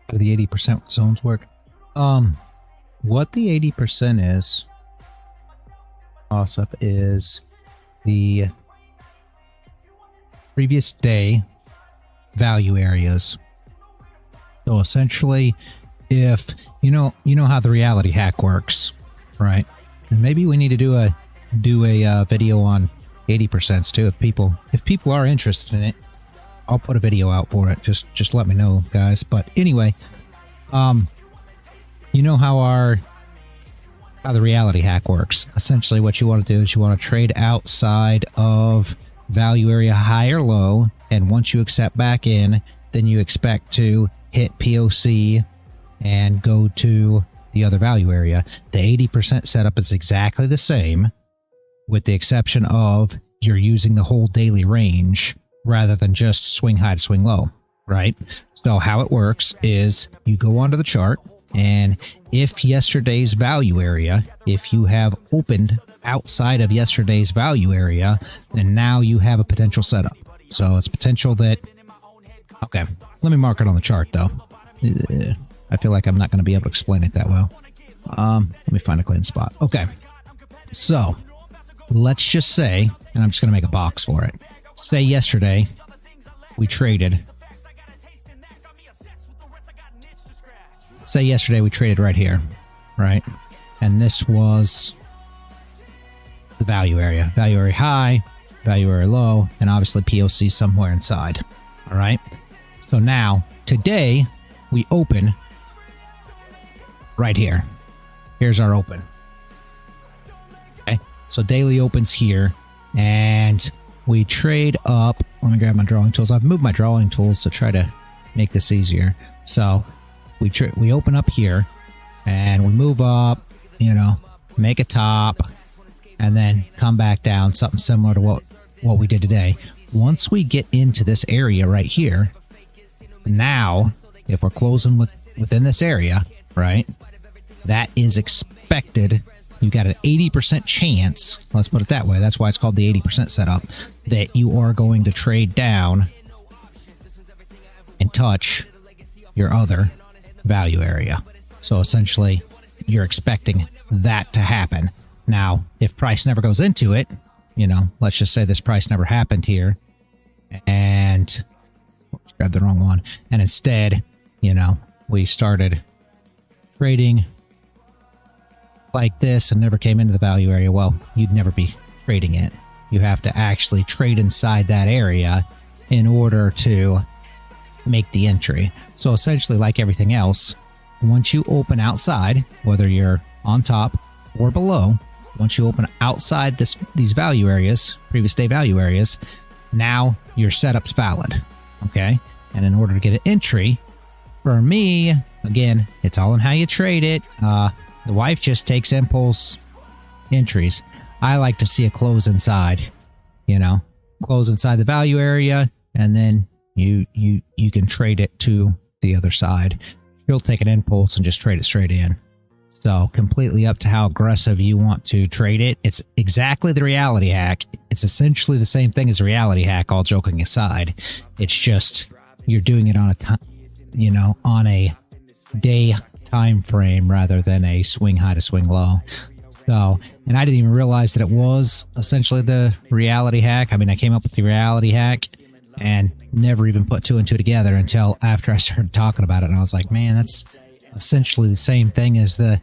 How do the 80% zones work? What the 80% is, toss-up is the previous day value areas. So essentially, if you know how the reality hack works, right? And maybe we need to do a video on 80% too. If people are interested in it, I'll put a video out for it. Just let me know, guys. But anyway, you know how the reality hack works. Essentially, what you want to do is you want to trade outside of value area high or low, and once you accept back in, then you expect to hit POC and go to the other value area. The 80% setup is exactly the same, with the exception of you're using the whole daily range rather than just swing high to swing low, right? So how it works is you go onto the chart, and if yesterday's value area, if you have opened outside of yesterday's value area, then now you have a potential setup. So it's potential that, okay, let me mark it on the chart though. I feel like I'm not going to be able to explain it that well. Let me find a clean spot. Okay, so let's just say, and I'm just going to make a box for it. Say yesterday we traded. Say yesterday we traded right here, right? And this was the value area. Value area high, value area low, and obviously POC somewhere inside. All right. So now, today, we open right here. Here's our open. Okay. So daily opens here, and we trade up. Let me grab my drawing tools. I've moved my drawing tools to try to make this easier. So we open up here, and we move up, you know, make a top, and then come back down, something similar to what we did today. Once we get into this area right here, now, if we're closing within this area, right, that is expected. You got an 80% chance, let's put it that way, that's why it's called the 80% setup, that you are going to trade down and touch your other value area. So essentially, you're expecting that to happen. Now, if price never goes into it, you know, let's just say this price never happened here, and oops, grabbed the wrong one, and instead, you know, we started trading like this and never came into the value area, well, you'd never be trading it. You have to actually trade inside that area in order to make the entry. So essentially, like everything else, once you open outside, whether you're on top or below, once you open outside these value areas, previous day value areas, now your setup's valid, okay? And in order to get an entry, for me, again, it's all in how you trade it. The wife just takes impulse entries. I like to see a close inside, you know, close inside the value area, and then you can trade it to the other side. You'll take an impulse and just trade it straight in. So completely up to how aggressive you want to trade it. It's exactly the reality hack. It's essentially the same thing as a reality hack, all joking aside. It's just you're doing it on on a day time frame rather than a swing high to swing low. So, and I didn't even realize that it was essentially the reality hack. I mean, I came up with the reality hack and never even put two and two together until after I started talking about it. And I was like, man, that's essentially the same thing as the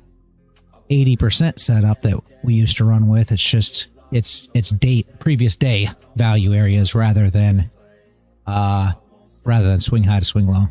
80% setup that we used to run with. It's just it's previous day value areas rather than swing high to swing low.